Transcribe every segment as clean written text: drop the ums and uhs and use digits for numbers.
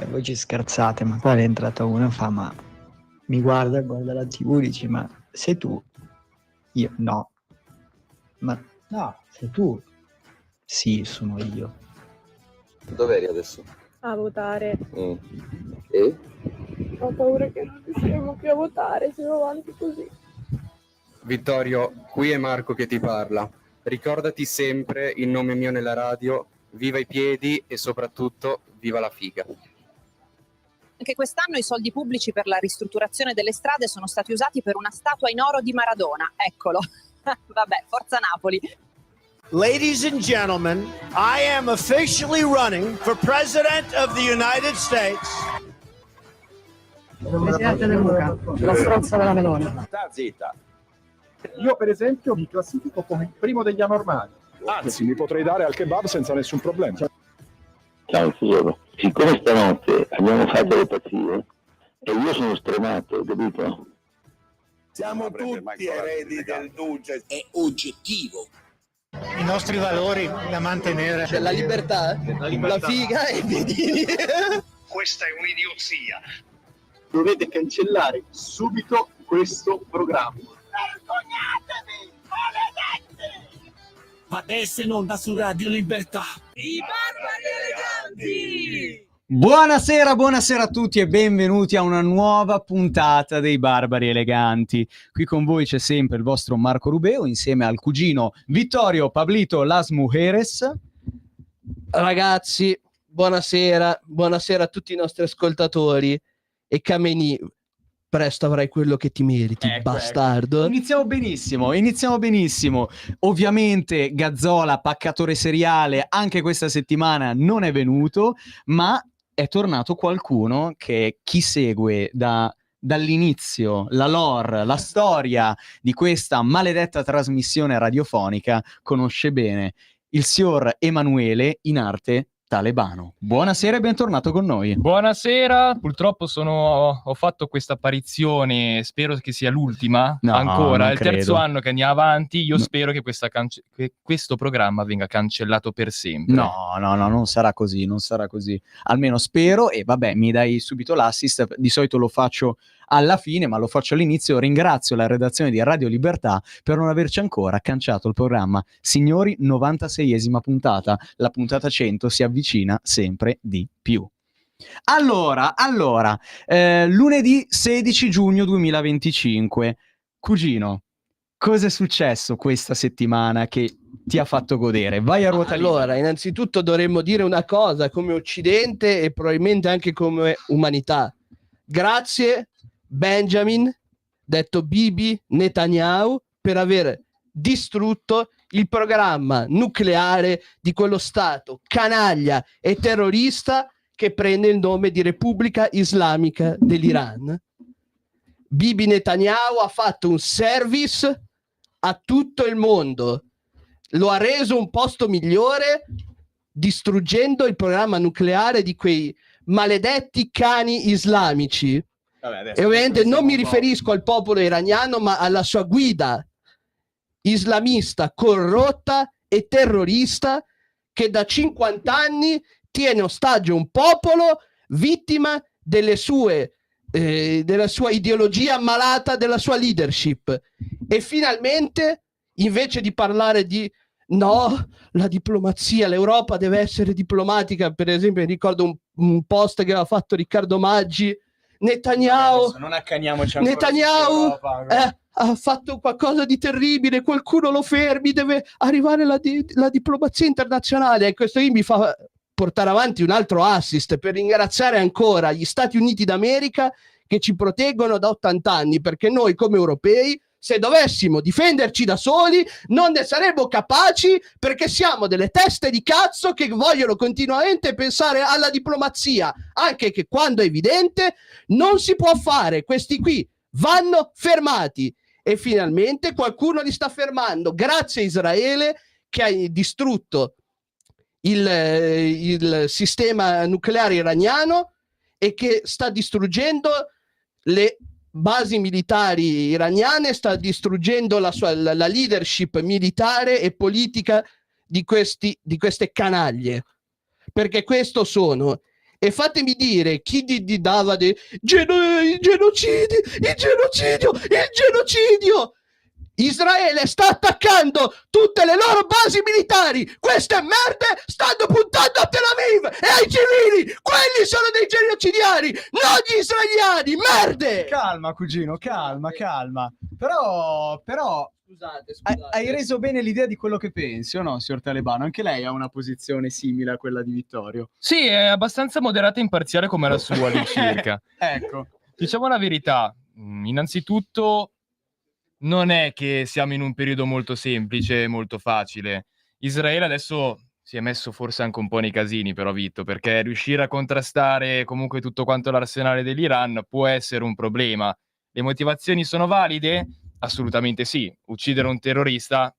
voi ci scherzate, ma poi è entrata una e fa, ma mi guarda la TV, dice, ma sei tu? Io, no. Ma no, sei tu? Sì, sono io. Dov'eri adesso? A votare. E? Ho paura che non riusciremo più a votare se va avanti così. Vittorio, qui è Marco che ti parla. Ricordati sempre il nome mio nella radio, viva i piedi e soprattutto viva la figa. Anche quest'anno i soldi pubblici per la ristrutturazione delle strade sono stati usati per una statua in oro di Maradona. Eccolo. Vabbè, forza Napoli. Ladies and gentlemen, I am officially running for President of the United States. Presidente del Luca, la stronza della Meloni. Sta zitta. Io per esempio mi classifico come il primo degli anormali. Anzi, mi potrei dare al kebab senza nessun problema. Ciao tesoro, siccome stanotte abbiamo fatto le pazzie e io sono stremato, capito? Siamo tutti eredi del duce, è oggettivo. I nostri valori da mantenere. C'è la libertà, la figa e i piedini. Questa è un'idiozia. Dovete cancellare subito questo programma. Vergognatevi, maledetti! Adesso in onda su Radio Libertà. I barbari eleganti! Buonasera a tutti e benvenuti a una nuova puntata dei Barbari Eleganti. Qui con voi c'è sempre il vostro Marco Rubeo insieme al cugino Vittorio Pablito Las Mujeres. Ragazzi, buonasera a tutti i nostri ascoltatori e Kameni, presto avrai quello che ti meriti, bastardo. Iniziamo benissimo. Ovviamente Gazzola, paccatore seriale, anche questa settimana non è venuto, ma è tornato qualcuno che chi segue dall'inizio la lore, la storia di questa maledetta trasmissione radiofonica conosce bene, il signor Emanuele, in arte Talebano. Buonasera e bentornato con noi. Buonasera, purtroppo ho fatto questa apparizione, spero che sia l'ultima, ancora, è il terzo anno che andiamo avanti, io spero che questo programma venga cancellato per sempre. No, non sarà così, almeno spero, e vabbè, mi dai subito l'assist, di solito lo faccio alla fine, ma lo faccio all'inizio. Ringrazio la redazione di Radio Libertà per non averci ancora cancellato il programma. Signori, 96esima puntata, la puntata 100 si avvicina sempre di più. Allora, lunedì 16 giugno 2025, cugino, cosa è successo questa settimana che ti ha fatto godere? Vai a ruota libera. Allora, innanzitutto dovremmo dire una cosa come Occidente e probabilmente anche come umanità. Grazie Benjamin, detto Bibi Netanyahu, per aver distrutto il programma nucleare di quello stato canaglia e terrorista che prende il nome di Repubblica Islamica dell'Iran. Bibi Netanyahu ha fatto un service a tutto il mondo, lo ha reso un posto migliore distruggendo il programma nucleare di quei maledetti cani islamici. E ovviamente non mi riferisco al popolo iraniano, ma alla sua guida islamista corrotta e terrorista che da 50 anni tiene ostaggio un popolo vittima della sua ideologia malata, della sua leadership. E finalmente, invece di parlare di no, la diplomazia, l'Europa deve essere diplomatica, per esempio mi ricordo un post che aveva fatto Riccardo Maggi, Netanyahu ha fatto qualcosa di terribile, qualcuno lo fermi, deve arrivare la diplomazia internazionale. E questo mi fa portare avanti un altro assist per ringraziare ancora gli Stati Uniti d'America che ci proteggono da 80 anni, perché noi come europei, se dovessimo difenderci da soli, non ne saremmo capaci, perché siamo delle teste di cazzo che vogliono continuamente pensare alla diplomazia, anche che quando è evidente non si può fare. Questi qui vanno fermati e finalmente qualcuno li sta fermando, grazie a Israele che ha distrutto il sistema nucleare iraniano e che sta distruggendo le basi militari iraniane, sta distruggendo la leadership militare e politica di queste canaglie, perché questo sono E fatemi dire chi dava il genocidio. Israele sta attaccando tutte le loro basi militari. Queste merde stanno puntando a Tel Aviv e ai civili. Quelli sono dei genocidiari, non gli israeliani. Merde! Calma, cugino, calma. Però Scusate. hai reso bene l'idea di quello che pensi, o no, signor Talebano? Anche lei ha una posizione simile a quella di Vittorio. Sì, è abbastanza moderata e imparziale come la sua all'incirca. Ecco. Diciamo la verità, innanzitutto non è che siamo in un periodo molto semplice, molto facile. Israele adesso si è messo forse anche un po' nei casini, però Vitto, perché riuscire a contrastare comunque tutto quanto l'arsenale dell'Iran può essere un problema. Le motivazioni sono valide? Assolutamente sì. Uccidere un terrorista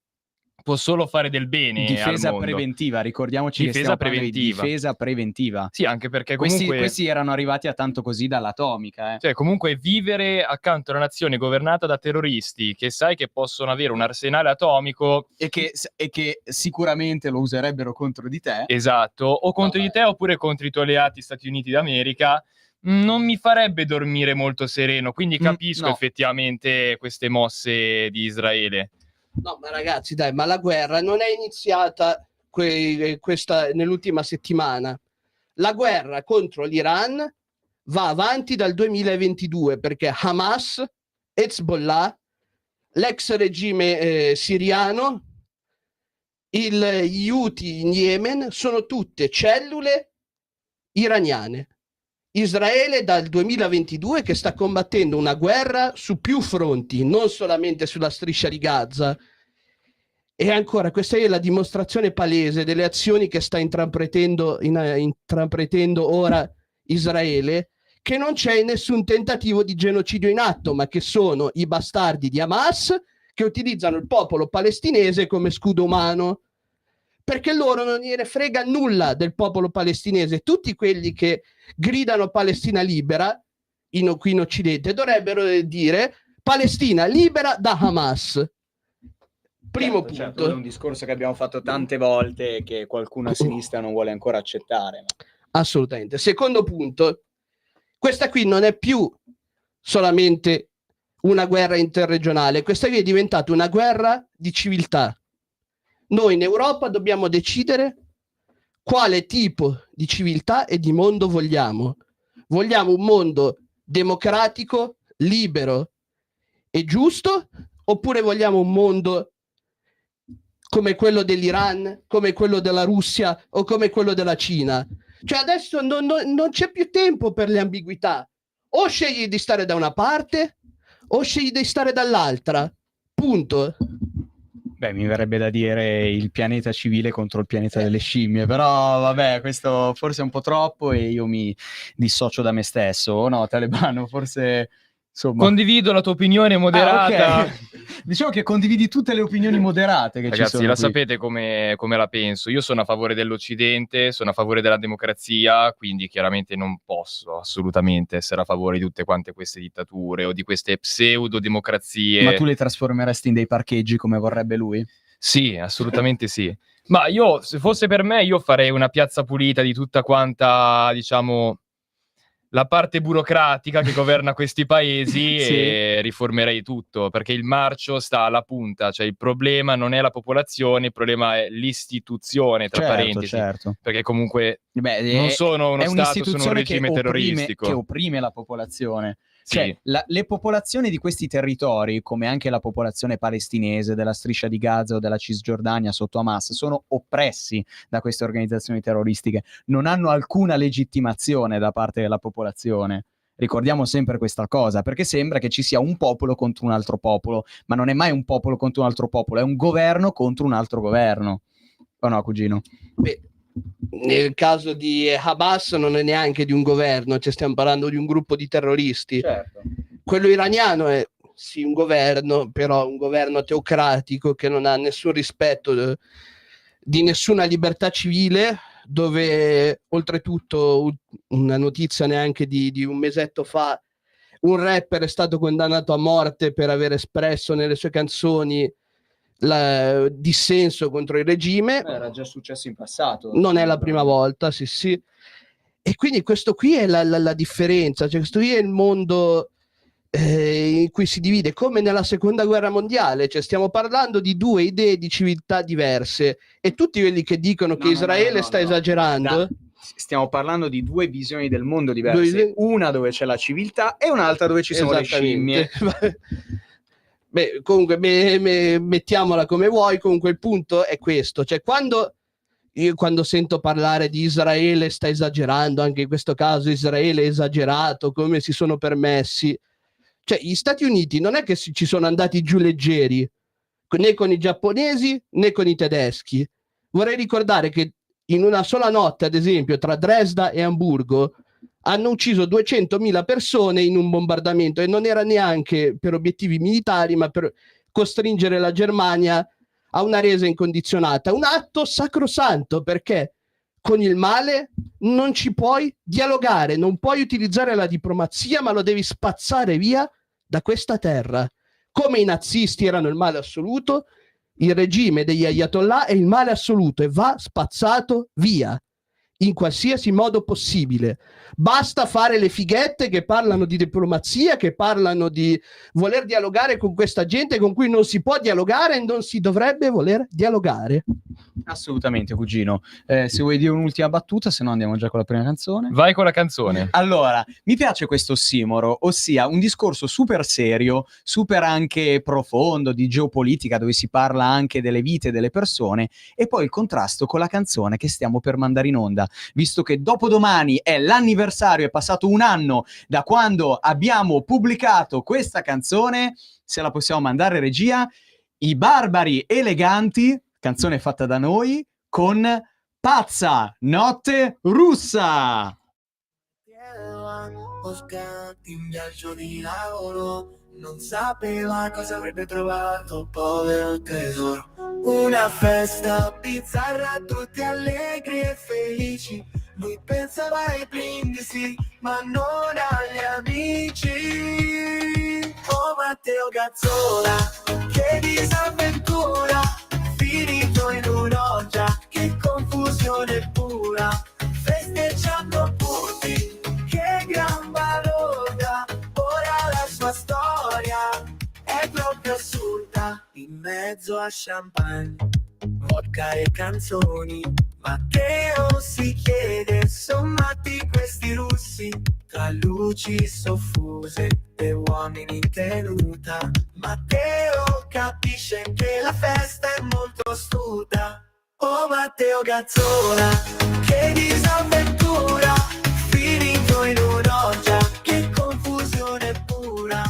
può solo fare del bene Difesa al mondo. preventiva, ricordiamoci che Difesa stiamo parlando di difesa preventiva. Sì, anche perché comunque... Questi erano arrivati a tanto così dall'atomica. Cioè, comunque vivere accanto a una nazione governata da terroristi che sai che possono avere un arsenale atomico... E che sicuramente lo userebbero contro di te. Esatto, o contro di te oppure contro i tuoi alleati Stati Uniti d'America, non mi farebbe dormire molto sereno, quindi capisco effettivamente queste mosse di Israele. No, ma ragazzi, dai, ma la guerra non è iniziata nell'ultima settimana. La guerra contro l'Iran va avanti dal 2022 perché Hamas, Hezbollah, l'ex regime siriano, gli Houthi in Yemen sono tutte cellule iraniane. Israele dal 2022 che sta combattendo una guerra su più fronti, non solamente sulla striscia di Gaza. E ancora, questa è la dimostrazione palese delle azioni che sta intraprendendo ora Israele, che non c'è nessun tentativo di genocidio in atto, ma che sono i bastardi di Hamas che utilizzano il popolo palestinese come scudo umano. Perché loro non gliene frega nulla del popolo palestinese. Tutti quelli che gridano Palestina libera qui in Occidente dovrebbero dire Palestina libera da Hamas. Primo punto. Certo, è un discorso che abbiamo fatto tante volte e che qualcuno a sinistra non vuole ancora accettare. Assolutamente. Secondo punto, questa qui non è più solamente una guerra interregionale, questa qui è diventata una guerra di civiltà. Noi in Europa dobbiamo decidere quale tipo di civiltà e di mondo vogliamo. Vogliamo un mondo democratico, libero e giusto, oppure vogliamo un mondo come quello dell'Iran, come quello della Russia o come quello della Cina? Cioè adesso non c'è più tempo per le ambiguità. O scegli di stare da una parte o scegli di stare dall'altra. Punto. Beh, mi verrebbe da dire il pianeta civile contro il pianeta delle scimmie, però vabbè, questo forse è un po' troppo e io mi dissocio da me stesso, o no, Talebano? Forse, insomma... Condivido la tua opinione moderata. Okay. Diciamo che condividi tutte le opinioni moderate che Ragazzi, ci sono la qui. sapete come la penso. Io sono a favore dell'Occidente, sono a favore della democrazia, quindi chiaramente non posso assolutamente essere a favore di tutte quante queste dittature o di queste pseudo-democrazie. Ma tu le trasformeresti in dei parcheggi come vorrebbe lui? Sì, assolutamente sì. Ma io, se fosse per me, io farei una piazza pulita di tutta quanta, diciamo... la parte burocratica che governa questi paesi e riformerei tutto, perché il marcio sta alla punta, cioè il problema non è la popolazione, il problema è l'istituzione, tra parentesi, perché comunque non sono uno Stato, sono un regime terroristico. Che opprime la popolazione. Cioè, le popolazioni di questi territori, come anche la popolazione palestinese della striscia di Gaza o della Cisgiordania sotto Hamas, sono oppressi da queste organizzazioni terroristiche, non hanno alcuna legittimazione da parte della popolazione. Ricordiamo sempre questa cosa, perché sembra che ci sia un popolo contro un altro popolo, ma non è mai un popolo contro un altro popolo, è un governo contro un altro governo. O no, cugino? Beh, nel caso di Hamas non è neanche di un governo, cioè stiamo parlando di un gruppo di terroristi. Certo. Quello iraniano è sì un governo, però un governo teocratico che non ha nessun rispetto di nessuna libertà civile, dove oltretutto una notizia neanche di un mesetto fa, un rapper è stato condannato a morte per aver espresso nelle sue canzoni dissenso contro il regime. Era già successo in passato. Non è la prima volta, sì. E quindi questo qui è la differenza, cioè questo qui è il mondo in cui si divide, come nella seconda guerra mondiale, cioè stiamo parlando di due idee di civiltà diverse, e tutti quelli che dicono che Israele sta esagerando... Stiamo parlando di due visioni del mondo diverse, una dove c'è la civiltà e un'altra dove ci sono le scimmie. Beh, comunque mettiamola come vuoi, comunque il punto è questo, cioè io quando sento parlare di Israele sta esagerando, anche in questo caso Israele è esagerato, come si sono permessi, cioè gli Stati Uniti non è che ci sono andati giù leggeri, né con i giapponesi né con i tedeschi. Vorrei ricordare che in una sola notte, ad esempio, tra Dresda e Amburgo, hanno ucciso 200.000 persone in un bombardamento, e non era neanche per obiettivi militari, ma per costringere la Germania a una resa incondizionata. Un atto sacrosanto, perché con il male non ci puoi dialogare, non puoi utilizzare la diplomazia, ma lo devi spazzare via da questa terra. Come i nazisti erano il male assoluto, il regime degli ayatollah è il male assoluto e va spazzato via in qualsiasi modo possibile. Basta fare le fighette che parlano di diplomazia, che parlano di voler dialogare con questa gente con cui non si può dialogare e non si dovrebbe voler dialogare. Assolutamente, cugino. Se vuoi dire un'ultima battuta, se no andiamo già con la prima canzone. Vai con la canzone. Allora, mi piace questo ossimoro, ossia un discorso super serio, super anche profondo di geopolitica, dove si parla anche delle vite delle persone, e poi il contrasto con la canzone che stiamo per mandare in onda. Visto che dopodomani è l'anniversario, è passato un anno da quando abbiamo pubblicato questa canzone, se la possiamo mandare, regia, I Barbari Eleganti, canzone fatta da noi, con Pazza Notte Russa. In viaggio di lavoro non sapeva cosa avrebbe trovato, povero tesoro. Una festa bizzarra, tutti allegri e felici. Lui pensava ai brindisi, ma non agli amici. Oh Matteo Gazzola, che disavventura, finito in un'oggia, che confusione pura. Festeggiando Putin, che gran balorda, ora la sua storia è proprio assurda. In mezzo a champagne, vodka e canzoni, Matteo si chiede, son matti questi russi, tra luci soffuse e uomini in tenuta. Matteo capisce che la festa è molto astuta. Oh Matteo Gazzola, che disavventura, finito in un'oggia, che confusione pura.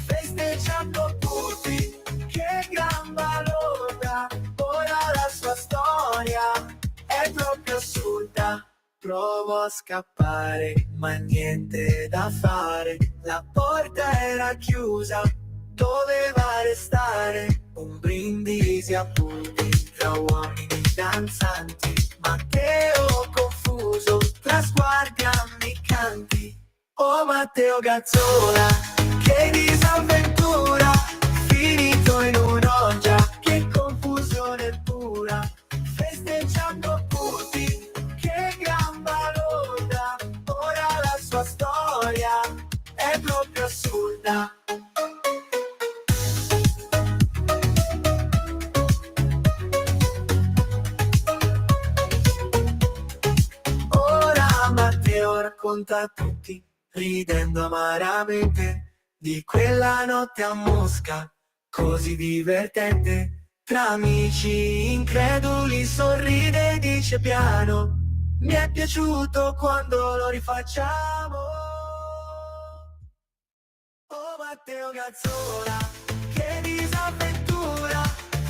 Festeggiando tutti, che gran balorda, ora la sua storia è proprio assurda. Provo a scappare, ma niente da fare. La porta era chiusa, doveva restare. Un brindisi a Putin tra uomini danzanti. Matteo confuso tra sguardi amicanti. Oh Matteo Gazzola, che disavventura, finito in un'oggia, che confusione pura. Festeggiando Putin, che gran balorda, ora la sua storia è proprio assurda. Ora Matteo racconta a tutti, ridendo amaramente, di quella notte a Mosca, così divertente. Tra amici increduli sorride e dice piano, mi è piaciuto quando lo rifacciamo. Oh Matteo Gazzola, che disavventura,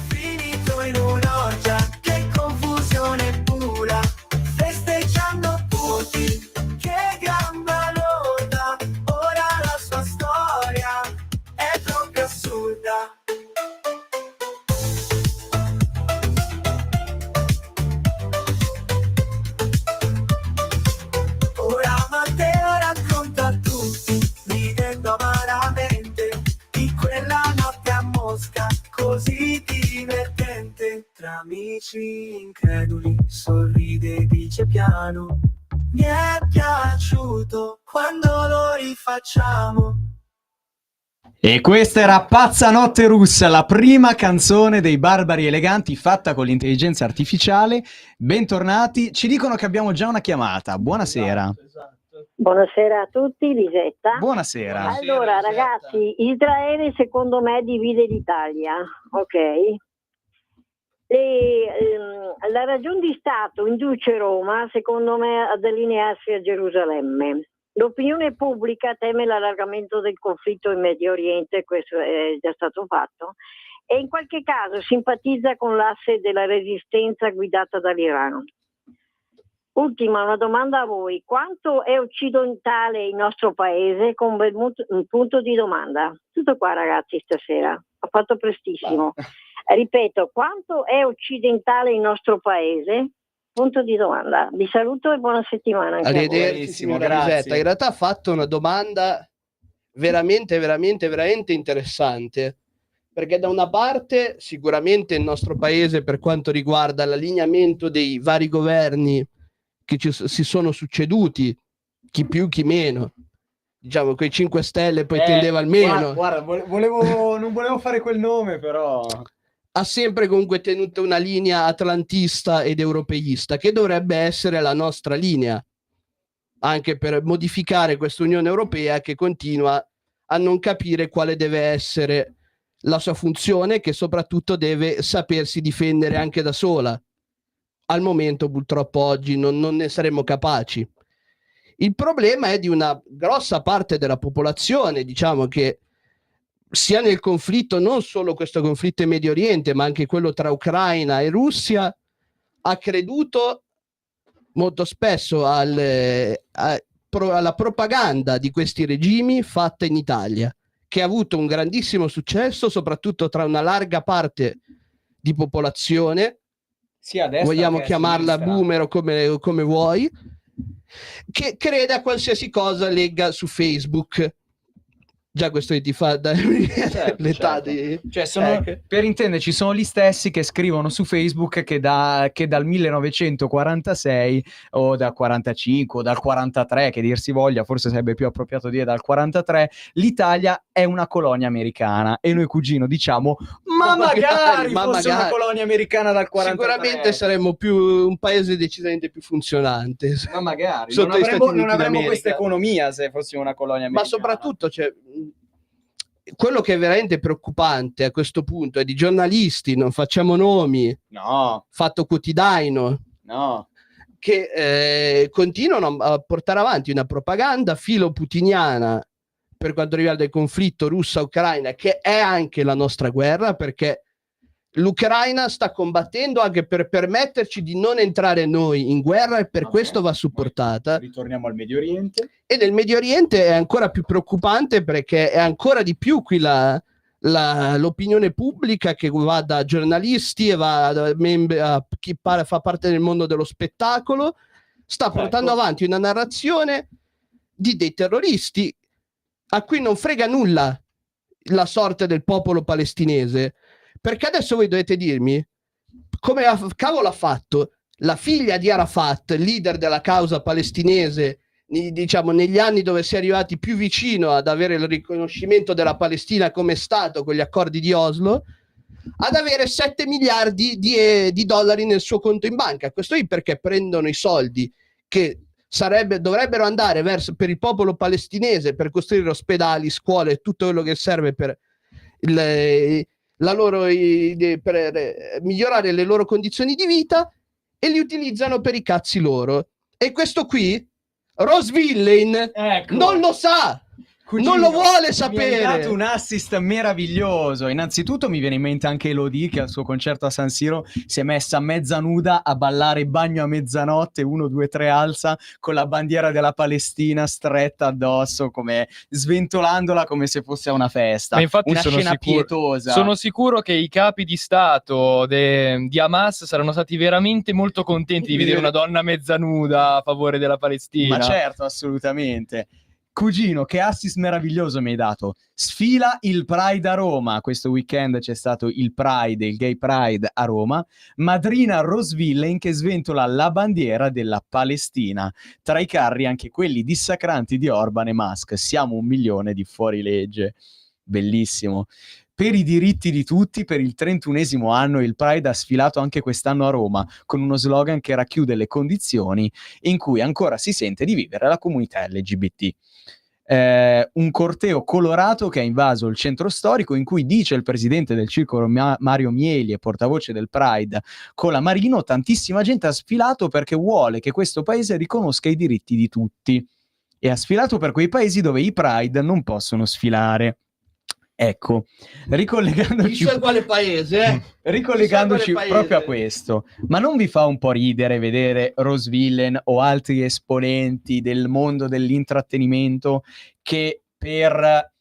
finito in un'orgia, che confusione pura. Festeggiando Putin, che gran balorda, ora la sua storia è proprio assurda. Ora Matteo racconta a tutti, ridendo amaramente, di quella notte a Mosca, così divertente. Tra amici increduli sorride e dice piano, Mi è piaciuto quando lo rifacciamo. E questa era Pazzanotte Russa, la prima canzone dei Barbari Eleganti fatta con l'intelligenza artificiale. Bentornati, ci dicono che abbiamo già una chiamata. Buonasera. Buonasera a tutti, Lisetta. Buonasera. Allora ragazzi, Israele secondo me divide l'Italia, ok? La ragion di Stato induce Roma, secondo me, a delinearsi a Gerusalemme. L'opinione pubblica teme l'allargamento del conflitto in Medio Oriente, questo è già stato fatto, e in qualche caso simpatizza con l'asse della resistenza guidata dall'Iran. Ultima, una domanda a voi. Quanto è occidentale il nostro paese? Con un punto di domanda. Tutto qua ragazzi stasera. Ho fatto prestissimo. Ripeto, quanto è occidentale il nostro paese? Punto di domanda. Vi saluto e buona settimana. Anche Arrivederci, signora Lisetta. In realtà ha fatto una domanda veramente interessante, perché da una parte sicuramente il nostro paese, per quanto riguarda l'allineamento dei vari governi che si sono succeduti, chi più chi meno, diciamo quei 5 Stelle poi tendeva al meno. Guarda, non volevo fare quel nome, però ha sempre comunque tenuto una linea atlantista ed europeista, che dovrebbe essere la nostra linea, anche per modificare questa Unione Europea che continua a non capire quale deve essere la sua funzione, che soprattutto deve sapersi difendere anche da sola. Al momento purtroppo oggi non ne saremo capaci. Il problema è di una grossa parte della popolazione, diciamo, che sia nel conflitto, non solo questo conflitto in Medio Oriente, ma anche quello tra Ucraina e Russia, ha creduto molto spesso alla propaganda di questi regimi fatta in Italia, che ha avuto un grandissimo successo soprattutto tra una larga parte di popolazione, sia a destra vogliamo che a chiamarla sinistra. boomer o come vuoi, che crede a qualsiasi cosa legga su Facebook. Già questo ti fa l'età di... Cioè sono, per intenderci, sono gli stessi che scrivono su Facebook che dal 1946 o dal 45 o dal 43, che dir si voglia, forse sarebbe più appropriato dire dal 43, l'Italia è una colonia americana, e noi cugino diciamo ma magari fosse una colonia americana dal 43. Sicuramente saremmo più un paese decisamente più funzionante. Ma magari sotto non avremmo questa economia se fossimo una colonia americana. Ma soprattutto quello che è veramente preoccupante a questo punto è di giornalisti, non facciamo nomi, Fatto Quotidiano, che continuano a portare avanti una propaganda filoputiniana per quanto riguarda il conflitto russa-ucraina, che è anche la nostra guerra, perché l'Ucraina sta combattendo anche per permetterci di non entrare noi in guerra, e per questo va supportata. Ritorniamo al Medio Oriente. E nel Medio Oriente è ancora più preoccupante, perché è ancora di più qui l'opinione pubblica, che va da giornalisti e va a chi fa parte del mondo dello spettacolo, sta portando avanti una narrazione di dei terroristi a cui non frega nulla la sorte del popolo palestinese. Perché adesso voi dovete dirmi come cavolo ha fatto la figlia di Arafat, leader della causa palestinese, diciamo negli anni dove si è arrivati più vicino ad avere il riconoscimento della Palestina come Stato con gli accordi di Oslo, ad avere 7 miliardi di dollari nel suo conto in banca. Questo perché prendono i soldi che dovrebbero andare per il popolo palestinese, per costruire ospedali, scuole, tutto quello che serve per migliorare le loro condizioni di vita, e li utilizzano per i cazzi loro. E questo qui Rose Villain non lo sa. Cugino, non lo vuole sapere. Mi hai dato un assist meraviglioso. Innanzitutto mi viene in mente anche Elodie, che al suo concerto a San Siro si è messa mezza nuda a ballare Bagno a mezzanotte, 1, 2, 3 alza, con la bandiera della Palestina stretta addosso, come sventolandola come se fosse una festa. Ma infatti una scena pietosa. Sono sicuro che i capi di Stato di Hamas saranno stati veramente molto contenti di vedere una donna mezza nuda a favore della Palestina. Ma certo, assolutamente. Cugino, che assist meraviglioso mi hai dato. Sfila il Pride a Roma. Questo weekend c'è stato il Pride, il Gay Pride a Roma. Madrina Rose Villain che sventola la bandiera della Palestina. Tra i carri anche quelli dissacranti di Orban e Musk. Siamo 1 milione di fuorilegge. Bellissimo. Per i diritti di tutti, per il 31esimo anno, il Pride ha sfilato anche quest'anno a Roma, con uno slogan che racchiude le condizioni in cui ancora si sente di vivere la comunità LGBT. Un corteo colorato che ha invaso il centro storico, in cui, dice il presidente del circolo Mario Mieli e portavoce del Pride Cola Marino, tantissima gente ha sfilato perché vuole che questo paese riconosca i diritti di tutti, e ha sfilato per quei paesi dove i Pride non possono sfilare. Ecco, ricollegandoci, Chissà quale paese, ricollegandoci Chissà quale proprio a paese. questo, ma non vi fa un po' ridere vedere Rose Villain o altri esponenti del mondo dell'intrattenimento che per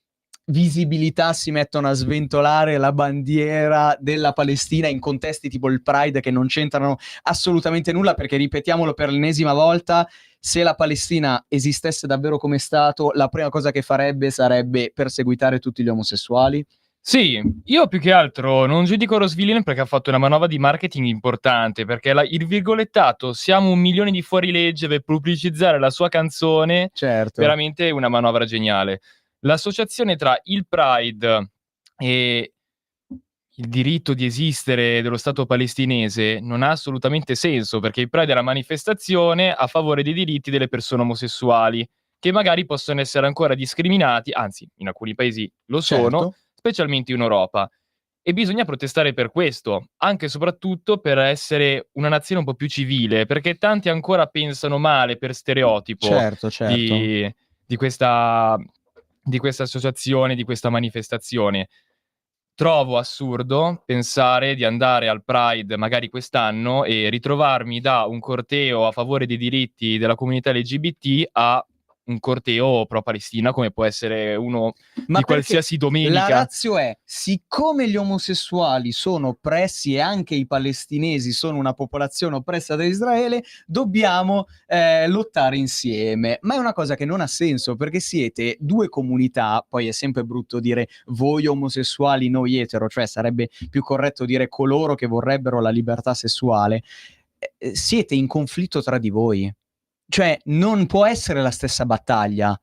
visibilità si mettono a sventolare la bandiera della Palestina in contesti tipo il Pride che non c'entrano assolutamente nulla, perché, ripetiamolo per l'ennesima volta, se la Palestina esistesse davvero come Stato, la prima cosa che farebbe sarebbe perseguitare tutti gli omosessuali? Sì, io più che altro non giudico Rose Villain perché ha fatto una manovra di marketing importante, perché il virgolettato "siamo 1 milione di fuorilegge" per pubblicizzare la sua canzone, certo, veramente una manovra geniale. L'associazione tra il Pride e il diritto di esistere dello Stato palestinese non ha assolutamente senso, perché il Pride è la manifestazione a favore dei diritti delle persone omosessuali, che magari possono essere ancora discriminati, anzi in alcuni paesi lo sono, specialmente in Europa. E bisogna protestare per questo, anche e soprattutto per essere una nazione un po' più civile, perché tanti ancora pensano male per stereotipo certo. di questa associazione, di questa manifestazione. Trovo assurdo pensare di andare al Pride magari quest'anno e ritrovarmi da un corteo a favore dei diritti della comunità LGBT a un corteo pro-Palestina, come può essere uno Ma di qualsiasi domenica. La ratio è, siccome gli omosessuali sono oppressi e anche i palestinesi sono una popolazione oppressa da Israele, dobbiamo lottare insieme. Ma è una cosa che non ha senso, perché siete due comunità, poi è sempre brutto dire voi omosessuali, noi etero, cioè sarebbe più corretto dire coloro che vorrebbero la libertà sessuale, siete in conflitto tra di voi. Cioè non può essere la stessa battaglia,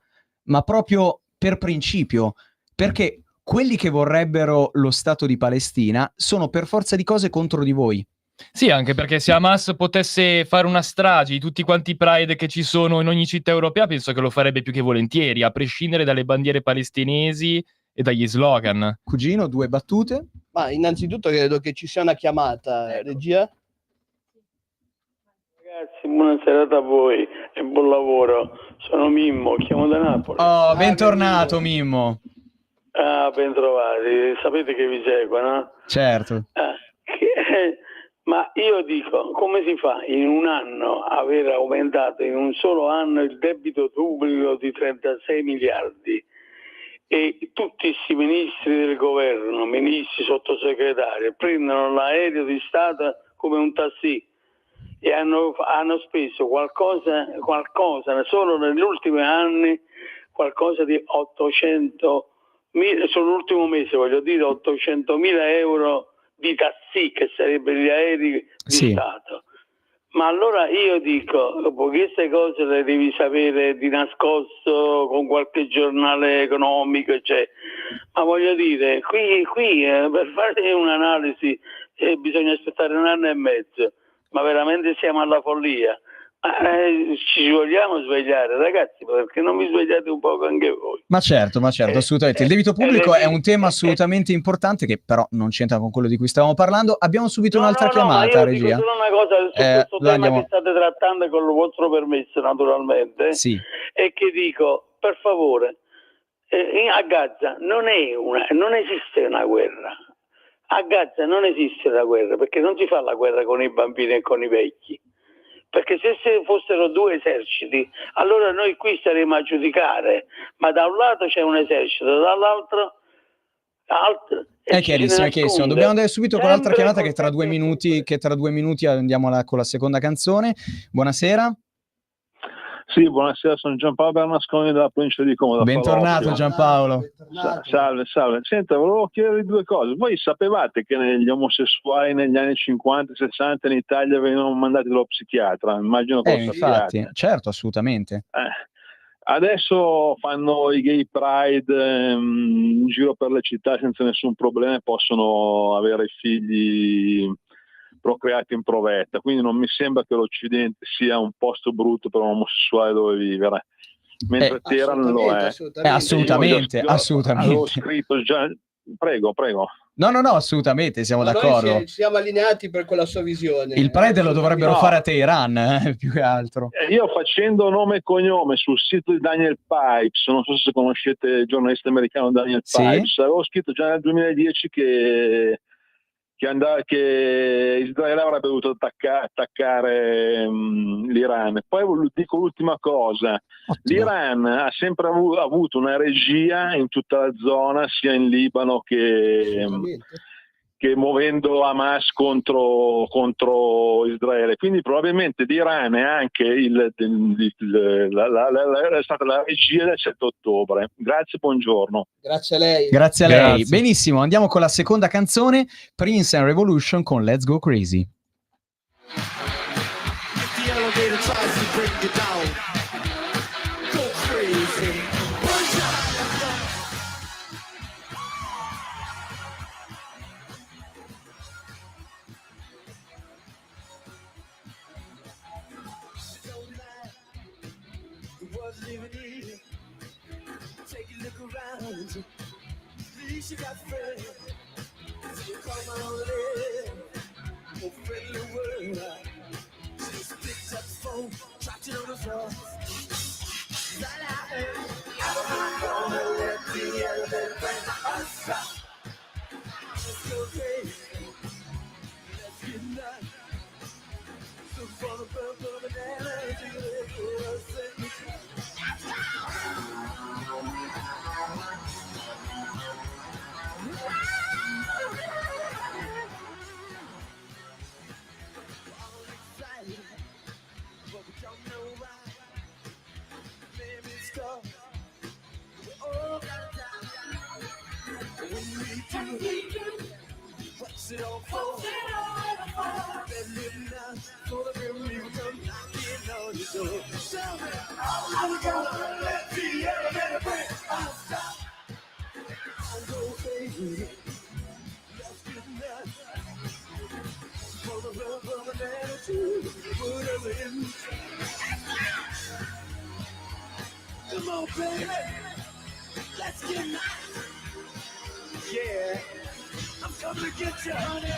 ma proprio per principio, perché quelli che vorrebbero lo Stato di Palestina sono per forza di cose contro di voi. Sì, anche perché se Hamas potesse fare una strage di tutti quanti i Pride che ci sono in ogni città europea, penso che lo farebbe più che volentieri, a prescindere dalle bandiere palestinesi e dagli slogan. Cugino, 2 battute? Ma innanzitutto credo che ci sia una chiamata, regia. Ragazzi, buona serata a voi e buon lavoro. Sono Mimmo, chiamo da Napoli. Oh, bentornato Mimmo. Ben trovati. Sapete che vi seguo, no? Certo. Ma io dico, come si fa in un anno aver aumentato in un solo anno il debito pubblico di 36 miliardi e tutti questi ministri del governo, ministri, sottosegretari, prendono l'aereo di Stato come un taxi e hanno speso qualcosa solo negli ultimi anni, qualcosa di 800.000, sull'ultimo mese voglio dire 800.000 euro di taxi, che sarebbero gli aerei di Stato. Ma allora io dico, queste cose le devi sapere di nascosto con qualche giornale economico, cioè. Ma voglio dire, qui per fare un'analisi bisogna aspettare 1 anno e mezzo, ma veramente siamo alla follia. Ci vogliamo svegliare, ragazzi, perché non vi svegliate un po' anche voi? Ma certo, assolutamente. Il debito pubblico è un tema assolutamente importante, che però non c'entra con quello di cui stavamo parlando. Abbiamo subito un'altra chiamata, io regia. dico solo una cosa su questo tema andiamo... che state trattando, con il vostro permesso naturalmente, sì. E che dico, per favore, a Gaza non esiste una guerra. A Gaza non esiste la guerra, perché non si fa la guerra con i bambini e con i vecchi. Perché se fossero 2 eserciti, allora noi qui staremo a giudicare, ma da un lato c'è un esercito, dall'altro altro. È chiarissimo. Dobbiamo andare subito con l'altra chiamata che tra 2 minuti andiamo con la seconda canzone. Buonasera. Sì, buonasera, sono Giampaolo Bernasconi della provincia di Como. Bentornato Giampaolo. Salve. Senta, volevo chiedervi due cose. Voi sapevate che gli omosessuali negli anni 50-60 in Italia venivano mandati dallo psichiatra? Immagino che infatti, certo, assolutamente. Adesso fanno i gay pride in giro per le città senza nessun problema e possono avere figli procreati in provetta, quindi non mi sembra che l'Occidente sia un posto brutto per un omosessuale dove vivere, mentre Teheran lo è. Assolutamente. Avevo scritto già. Prego. No, assolutamente, siamo d'accordo. Noi siamo allineati per quella sua visione. Il Pride lo dovrebbero fare a Teheran, più che altro. Io facendo nome e cognome sul sito di Daniel Pipes, non so se conoscete il giornalista americano Daniel Pipes, avevo scritto già nel 2010 che Israele avrebbe dovuto attaccare l'Iran. Poi dico l'ultima cosa. L'Iran ha sempre avuto una regia in tutta la zona, sia in Libano che muovendo Hamas contro Israele. Quindi probabilmente l'Iran è anche è stata la regia del 7 ottobre. Grazie, buongiorno. Grazie a lei. Grazie a lei. Benissimo, andiamo con la seconda canzone, Prince and Revolution con Let's Go Crazy. She got friends, she called my own live, oh friendly word. She just picked up the phone, dropped it on the floor. That I heard, I'm gonna let the elevator bring us up. Let's go crazy, let's get nuts. Look for the purple banana, do it for us. What's it all for? For the real people come knocking on your door. Tell me, I'm gonna let the elevator bring us down. I'll go crazy. Let's get nuts. For the love of an attitude, whatever it is. Come on, baby. Let's get nuts. Yeah, I'm coming to get you, honey.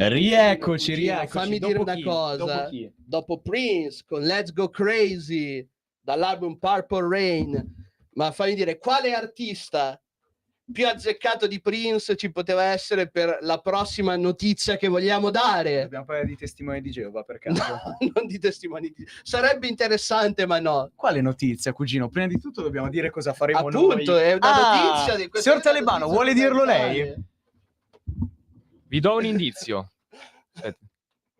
Rieccoci. Fammi dire una cosa. Dopo Prince con Let's Go Crazy dall'album Purple Rain, ma fammi dire quale artista più azzeccato di Prince ci poteva essere per la prossima notizia che vogliamo dare? Dobbiamo parlare di testimoni di Geova, per caso? No, non di testimoni di... Sarebbe interessante, ma no. Quale notizia, cugino? Prima di tutto dobbiamo dire cosa faremo Appunto, noi. È una notizia di questa. Signor Talebano, vuole dirlo lei? Vi do un indizio.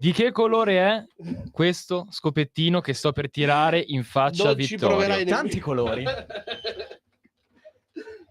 Di che colore è questo scopettino che sto per tirare in faccia a Non ci Vittorio? proverai Tanti colori.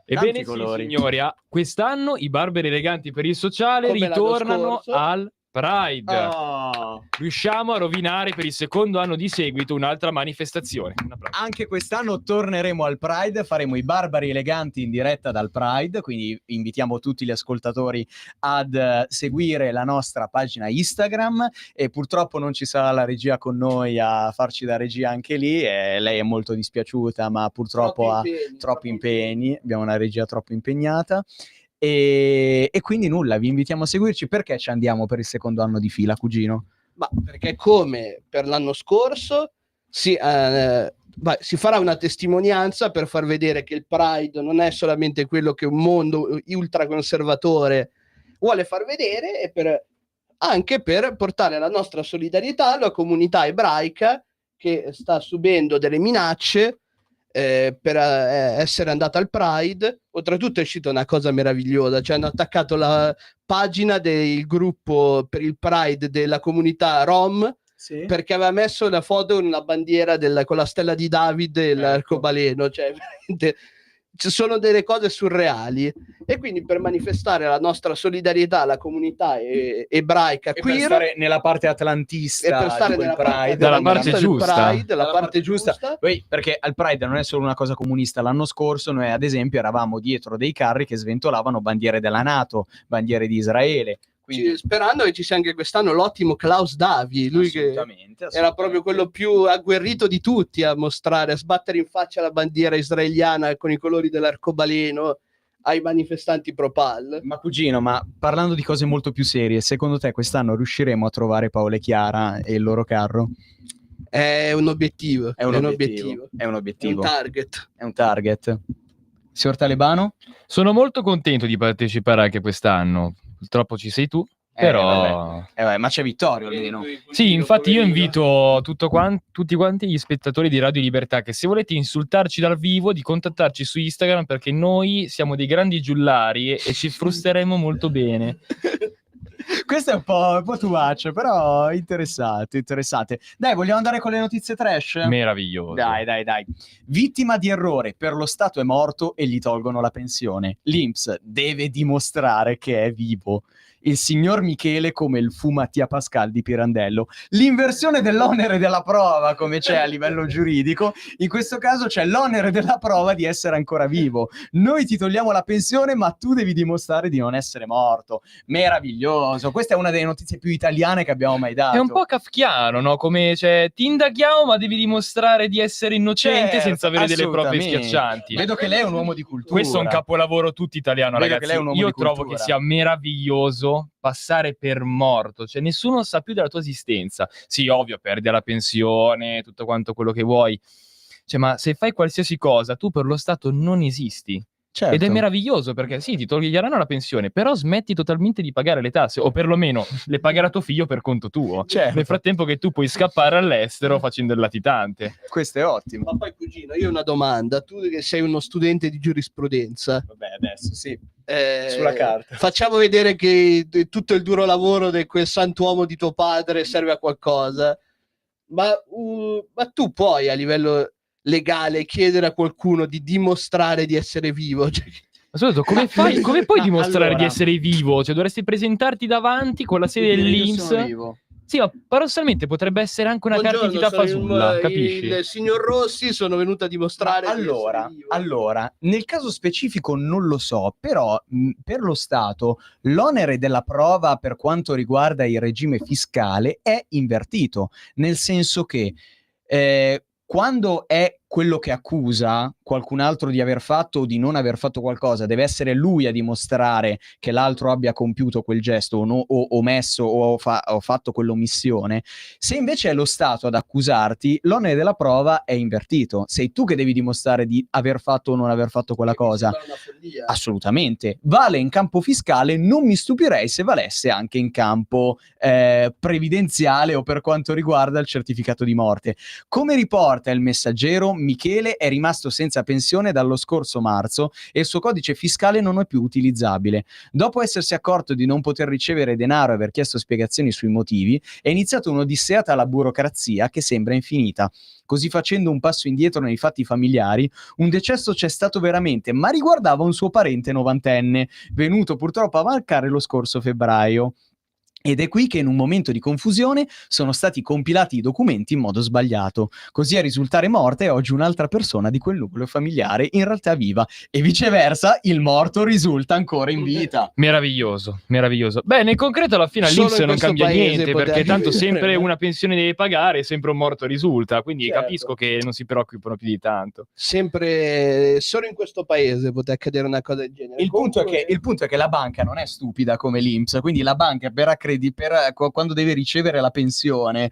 Ebbene Tanti sì, colori. signori, quest'anno i Barberi Eleganti per il Sociale Come l'anno ritornano scorso. al Pride. Oh. Riusciamo a rovinare per il secondo anno di seguito un'altra manifestazione. Un applauso. Anche quest'anno torneremo al Pride, faremo i Barbari Eleganti in diretta dal Pride, quindi invitiamo tutti gli ascoltatori ad seguire la nostra pagina Instagram, e purtroppo non ci sarà la regia con noi a farci da regia anche lì, e lei è molto dispiaciuta, ma purtroppo ha troppi impegni, abbiamo una regia troppo impegnata. E quindi nulla, vi invitiamo a seguirci. Perché ci andiamo per il secondo anno di fila, cugino? Ma perché come per l'anno scorso si farà una testimonianza per far vedere che il Pride non è solamente quello che un mondo ultraconservatore vuole far vedere, e anche per portare la nostra solidarietà alla comunità ebraica che sta subendo delle minacce per essere andata al Pride. Oltretutto è uscita una cosa meravigliosa, cioè hanno attaccato la pagina del gruppo per il Pride della comunità Rom, sì, perché aveva messo la foto con una bandiera con la stella di Davide e l'arcobaleno, cioè veramente ci sono delle cose surreali. E quindi per manifestare la nostra solidarietà alla comunità ebraica E queer, per stare nella parte atlantista e per stare di quel nella parte Pride, dalla parte giusta. dalla parte giusta. Poi, perché al Pride non è solo una cosa comunista. L'anno scorso noi ad esempio eravamo dietro dei carri che sventolavano bandiere della NATO, bandiere di Israele. Quindi... Sperando che ci sia anche quest'anno l'ottimo Klaus Davi, lui che era proprio quello più agguerrito di tutti a mostrare, a sbattere in faccia la bandiera israeliana con i colori dell'arcobaleno ai manifestanti pro-Pal. Ma cugino, ma parlando di cose molto più serie, secondo te quest'anno riusciremo a trovare Paola e Chiara e il loro carro? È un obiettivo. È un obiettivo. È un target. È un target. Signor Talebano? Sono molto contento di partecipare anche quest'anno. Purtroppo ci sei tu, però... vabbè, ma c'è Vittorio almeno. Sì, infatti io invito tutti quanti gli spettatori di Radio Libertà che se volete insultarci dal vivo di contattarci su Instagram, perché noi siamo dei grandi giullari e ci frusteremo molto bene. Questo è un po' too much, però interessante. Dai, vogliamo andare con le notizie trash? Meraviglioso. Dai. Vittima di errore, per lo Stato è morto e gli tolgono la pensione. L'INPS deve dimostrare che è vivo. Il signor Michele come il fu Mattia Pascal di Pirandello. L'inversione dell'onere della prova, come c'è a livello giuridico, in questo caso c'è l'onere della prova di essere ancora vivo. Noi ti togliamo la pensione, ma tu devi dimostrare di non essere morto. Meraviglioso. Questa è una delle notizie più italiane che abbiamo mai dato. È un po' kafkiano, no? Come ti indaghiamo, ma devi dimostrare di essere innocente senza avere delle prove schiaccianti. Vedo che lei è un uomo di cultura. Questo è un capolavoro tutto italiano, Vedo ragazzi. che lei è un uomo Io di trovo cultura. che sia meraviglioso passare per morto, cioè nessuno sa più della tua esistenza. Sì, ovvio, perdi la pensione, tutto quanto quello che vuoi, cioè, ma se fai qualsiasi cosa tu per lo Stato non esisti. Certo. Ed è meraviglioso perché sì, ti toglieranno la pensione, però smetti totalmente di pagare le tasse, o perlomeno le pagherà tuo figlio per conto tuo. Certo. Nel frattempo che tu puoi scappare all'estero facendo il latitante. Questo è ottimo. Ma poi cugino, io ho una domanda, tu che sei uno studente di giurisprudenza. Vabbè, adesso sì. Sulla carta. Facciamo vedere che tutto il duro lavoro di quel santuomo di tuo padre serve a qualcosa. Ma tu puoi a livello legale chiedere a qualcuno di dimostrare di essere vivo? Cioè... Ma soprattutto, come puoi dimostrare di essere vivo? Cioè dovresti presentarti davanti con la sede dell'INPS. Sì, ma paradossalmente potrebbe essere anche una carta d'identità fasulla, capisci? Il signor Rossi sono venuto a dimostrare. Allora, nel caso specifico non lo so, però per lo Stato l'onere della prova per quanto riguarda il regime fiscale è invertito, nel senso che quando è quello che accusa qualcun altro di aver fatto o di non aver fatto qualcosa, deve essere lui a dimostrare che l'altro abbia compiuto quel gesto o omesso o fatto quell'omissione. Se invece è lo Stato ad accusarti, l'onere della prova è invertito. Sei tu che devi dimostrare di aver fatto o non aver fatto quella cosa. Assolutamente. Vale in campo fiscale, non mi stupirei se valesse anche in campo previdenziale o per quanto riguarda il certificato di morte. Come riporta il Messaggero, Michele è rimasto senza pensione dallo scorso marzo e il suo codice fiscale non è più utilizzabile. Dopo essersi accorto di non poter ricevere denaro e aver chiesto spiegazioni sui motivi, è iniziata un'odissea tra la burocrazia che sembra infinita. Così facendo un passo indietro nei fatti familiari, un decesso c'è stato veramente, ma riguardava un suo parente novantenne, venuto purtroppo a mancare lo scorso febbraio. Ed è qui che in un momento di confusione sono stati compilati i documenti in modo sbagliato, così a risultare morta è oggi un'altra persona di quel nucleo familiare in realtà viva, e viceversa il morto risulta ancora in vita. Meraviglioso, meraviglioso. Beh, nel concreto alla fine Solo all'Inps in non questo cambia paese niente, poteva perché tanto vivere. sempre una pensione devi pagare, sempre un morto risulta, quindi Certo. capisco che non si preoccupano più di tanto. Sempre solo in questo paese poteva accadere una cosa del genere. Il punto è che la banca non è stupida come l'Inps, quindi la banca quando deve ricevere la pensione,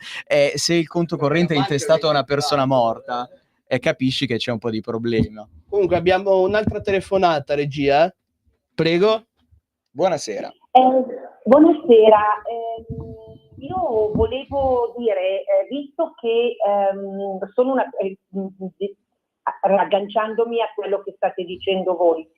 se il conto corrente è intestato a una persona morta, capisci che c'è un po' di problema. Comunque abbiamo un'altra telefonata, regia. Prego. Buonasera. Buonasera, io volevo dire, visto che sono ragganciandomi a quello che state dicendo voi,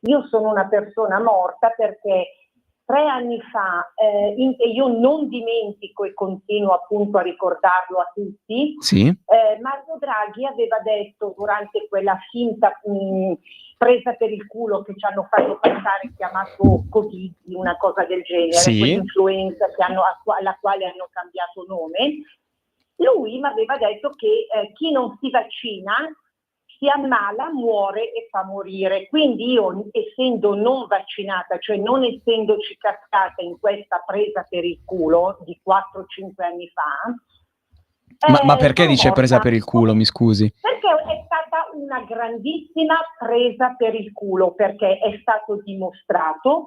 io sono una persona morta perché 3 anni fa, e io non dimentico e continuo appunto a ricordarlo a tutti, Sì. Mario Draghi aveva detto durante quella finta presa per il culo che ci hanno fatto passare, chiamato Covid, una cosa del genere, Sì. quell'influenza alla quale hanno cambiato nome, lui mi aveva detto che chi non si vaccina si ammala, muore e fa morire. Quindi io, essendo non vaccinata, cioè non essendoci cascata in questa presa per il culo di 4-5 anni fa, Ma perché sono dice morta. presa per il culo, mi scusi? Perché è stata una grandissima presa per il culo, perché è stato dimostrato,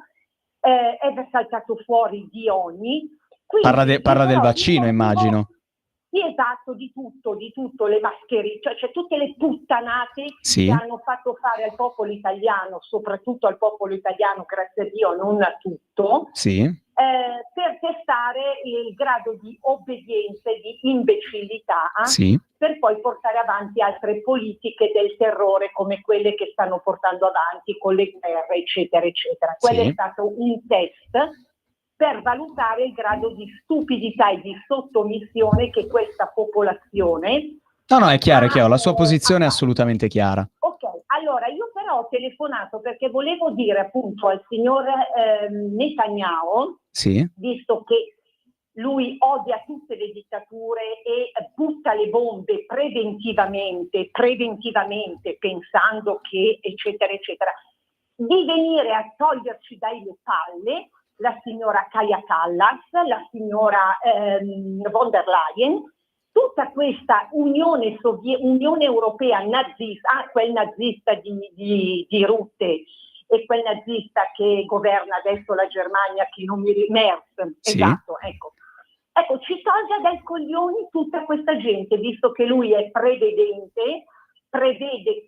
è saltato fuori di ogni. Quindi, Parla del però, vaccino, io immagino. Sì, esatto, di tutto, le mascherine, cioè tutte le puttanate Sì. che hanno fatto fare al popolo italiano, soprattutto al popolo italiano, grazie a Dio, non a tutto, Sì. per testare il grado di obbedienza e di imbecillità, Sì. per poi portare avanti altre politiche del terrore come quelle che stanno portando avanti con le guerre, eccetera, eccetera. Quello Sì. è stato un test per valutare il grado di stupidità e di sottomissione che questa popolazione... No, è chiaro, la sua posizione è assolutamente chiara. Ok, allora io però ho telefonato perché volevo dire appunto al signor Netanyahu, Sì. visto che lui odia tutte le dittature e butta le bombe preventivamente, pensando che eccetera, eccetera, di venire a toglierci dai palle la signora Kaja Kallas, la signora von der Leyen, tutta questa Unione Europea nazista, quel nazista di Rutte e quel nazista che governa adesso la Germania, che non mi Merz, Sì. esatto, ecco, ci tolga dai coglioni tutta questa gente, visto che lui è prevedente, prevede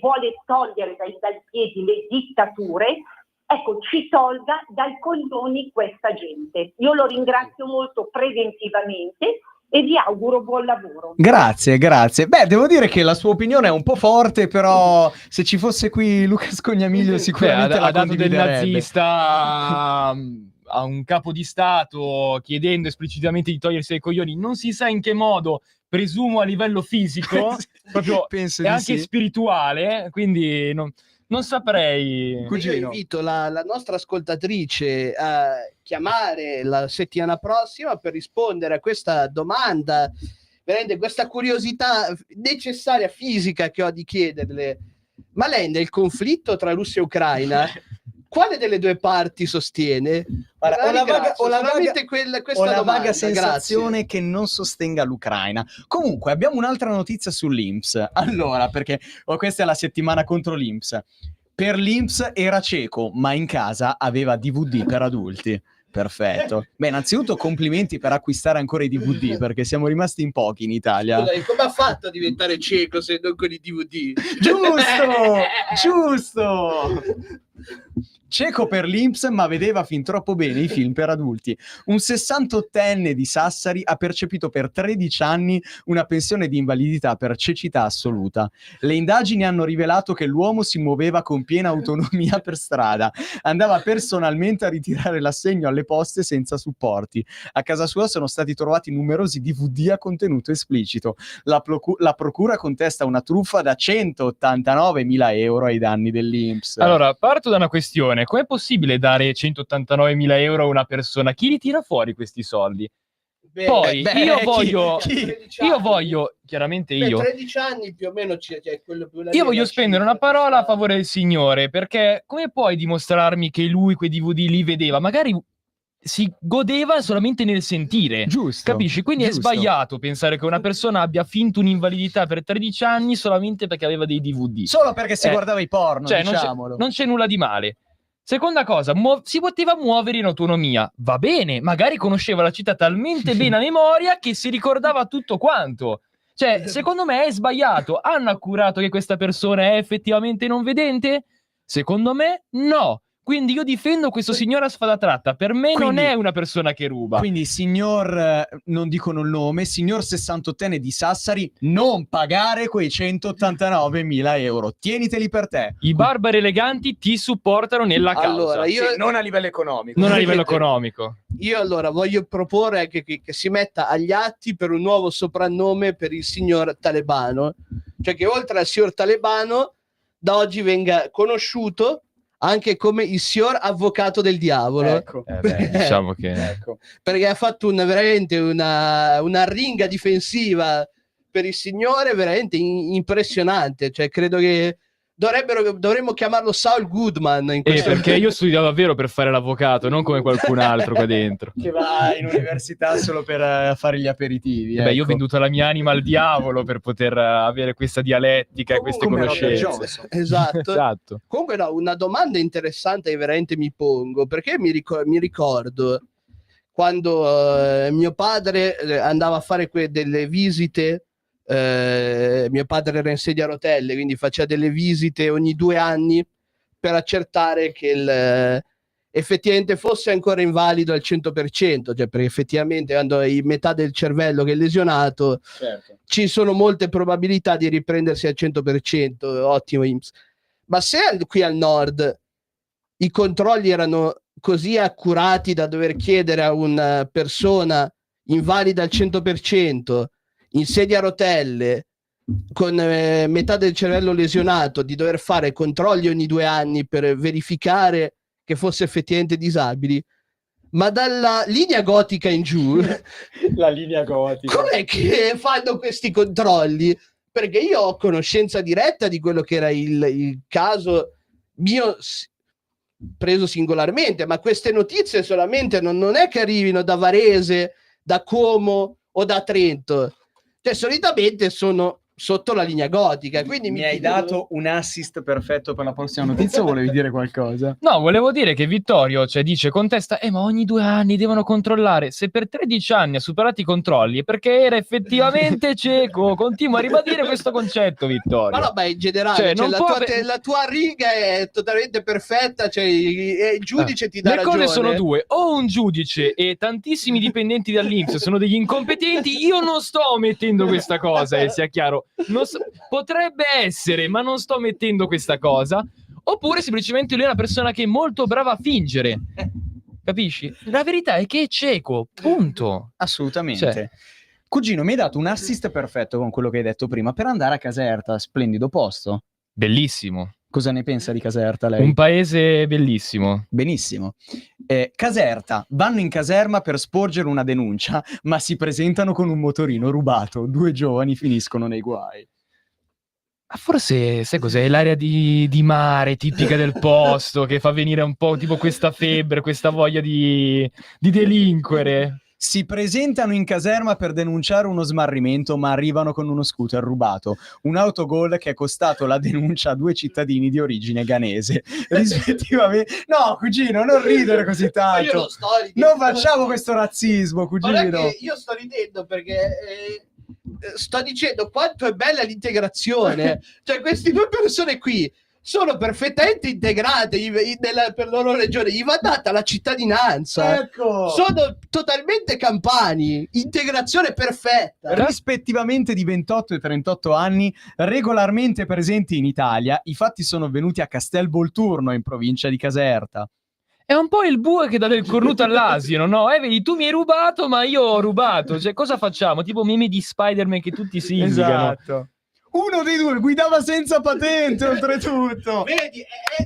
vuole togliere dai piedi le dittature. Ecco, ci tolga dai coglioni questa gente. Io lo ringrazio molto preventivamente e vi auguro buon lavoro. Grazie. Beh, devo dire che la sua opinione è un po' forte, però se ci fosse qui Luca Scognamiglio sicuramente la ha dato del condividerebbe. nazista a un capo di Stato chiedendo esplicitamente di togliersi dai coglioni, non si sa in che modo, presumo a livello fisico, proprio Penso e di anche sì. spirituale, quindi non saprei. Io invito la nostra ascoltatrice a chiamare la settimana prossima per rispondere a questa domanda, veramente questa curiosità necessaria fisica che ho di chiederle. Ma lei nel conflitto tra Russia e Ucraina quale delle due parti sostiene? Guarda, ho la questa domanda, vaga sensazione grazie. che non sostenga l'Ucraina. Comunque abbiamo un'altra notizia sull'Inps. Allora, perché questa è la settimana contro l'Inps. Per l'Inps era cieco, ma in casa aveva DVD per adulti. Perfetto. Beh, innanzitutto complimenti per acquistare ancora i DVD, perché siamo rimasti in pochi in Italia. Scusa, come ha fatto a diventare cieco se non con i DVD? Giusto! Cieco per l'INPS, ma vedeva fin troppo bene i film per adulti. Un 68enne di Sassari ha percepito per 13 anni una pensione di invalidità per cecità assoluta. Le indagini hanno rivelato che l'uomo si muoveva con piena autonomia per strada, andava personalmente a ritirare l'assegno alle poste senza supporti. A casa sua sono stati trovati numerosi DVD a contenuto esplicito. La procura contesta una truffa da 189.000 euro ai danni dell'INPS. Allora, parto da una questione. Com'è possibile dare 189.000 euro a una persona? Chi li tira fuori questi soldi? Poi io voglio, chiaramente io 13 anni più o meno quello più io voglio spendere una parola a favore del signore, perché come puoi dimostrarmi che lui quei DVD li vedeva? Magari si godeva solamente nel sentire, giusto? Capisci? Quindi giusto. È sbagliato pensare che una persona abbia finto un'invalidità per 13 anni solamente perché aveva dei DVD. Solo perché si guardava i porno, cioè, diciamolo. non c'è nulla di male. Seconda cosa, si poteva muovere in autonomia. Va bene, magari conosceva la città talmente bene a memoria che si ricordava tutto quanto. Cioè, secondo me è sbagliato. Hanno accurato che questa persona è effettivamente non vedente? Secondo me no. Quindi io difendo questo signore a spada tratta. Per me non è una persona che ruba. Quindi signor, non dicono il nome, signor 68enne di Sassari, non pagare quei 189.000 euro. Tieniteli per te. I barbari eleganti ti supportano nella causa. Allora, io Sì, non a livello economico. non a livello economico. Io allora voglio proporre anche che si metta agli atti per un nuovo soprannome per il signor Talebano. Cioè che oltre al signor Talebano, da oggi venga conosciuto anche come il signor avvocato del diavolo. Ecco. Diciamo che Ecco. Perché ha fatto veramente una ringa difensiva per il signore veramente impressionante. Cioè credo che dovremmo chiamarlo Saul Goodman in questo perché io studio davvero per fare l'avvocato, non come qualcun altro qua dentro. Che va in università solo per fare gli aperitivi. Beh, io ho ecco. venduto la mia anima al diavolo per poter avere questa dialettica e queste Come conoscenze. Esatto. Comunque no, una domanda interessante che veramente mi pongo, perché mi ricordo quando mio padre andava a fare delle visite. Mio padre era in sedia a rotelle, quindi faceva delle visite ogni 2 anni per accertare che effettivamente fosse ancora invalido al 100%, cioè perché effettivamente quando hai metà del cervello che è lesionato, Certo. ci sono molte probabilità di riprendersi al 100%. Ottimo INPS. Ma se qui al nord i controlli erano così accurati da dover chiedere a una persona invalida al 100% in sedia a rotelle con metà del cervello lesionato di dover fare controlli ogni 2 anni per verificare che fosse effettivamente disabili, ma dalla linea gotica in giù La linea gotica. com'è che fanno questi controlli? Perché io ho conoscenza diretta di quello che era il caso mio preso singolarmente, ma queste notizie solamente non è che arrivino da Varese, da Como o da Trento. Cioè, solitamente sono sotto la linea gotica. Quindi mi hai dato un assist perfetto per la prossima notizia o volevi dire qualcosa? No, volevo dire che Vittorio contesta, ma ogni 2 anni devono controllare. Se per 13 anni ha superato i controlli è perché era effettivamente cieco. Continua a ribadire questo concetto, Vittorio. Ma no, beh, in generale, Cioè, la tua riga è totalmente perfetta, cioè il giudice ti dà Le ragione. cose sono due: o un giudice e tantissimi dipendenti dall'INPS sono degli incompetenti. Io non sto omettendo questa cosa, sia chiaro. Potrebbe essere, ma non sto mettendo questa cosa. Oppure semplicemente lui è una persona che è molto brava a fingere. Capisci? La verità è che è cieco, punto. Assolutamente. Cioè. Cugino, mi hai dato un assist perfetto con quello che hai detto prima per andare a Caserta, splendido posto. Bellissimo. Cosa ne pensa di Caserta lei? Un paese bellissimo. Benissimo. Caserta, vanno in caserma per sporgere una denuncia, ma si presentano con un motorino rubato. 2 giovani finiscono nei guai. Forse, sai cos'è? L'area di mare tipica del posto che fa venire un po' tipo questa febbre, questa voglia di delinquere. Si presentano in caserma per denunciare uno smarrimento, ma arrivano con uno scooter rubato. Un autogol che è costato la denuncia a 2 cittadini di origine ghanese, rispettivamente. No, cugino, non ridere così tanto. Io non sto Non facciamo questo razzismo, Guarda cugino. che io sto ridendo perché sto dicendo quanto è bella l'integrazione. Cioè, queste 2 persone qui sono perfettamente integrate per la loro regione, gli va data la cittadinanza. Ecco. Sono totalmente campani, integrazione perfetta. Rispettivamente di 28 e 38 anni, regolarmente presenti in Italia, i fatti sono avvenuti a Castelvolturno, in provincia di Caserta. È un po' il bue che dà del cornuto all'asino, no? Vedi, tu mi hai rubato, ma io ho rubato. Cioè, cosa facciamo? Tipo meme di Spider-Man che tutti si indicano. Esatto. Uno dei due guidava senza patente, oltretutto. Vedi,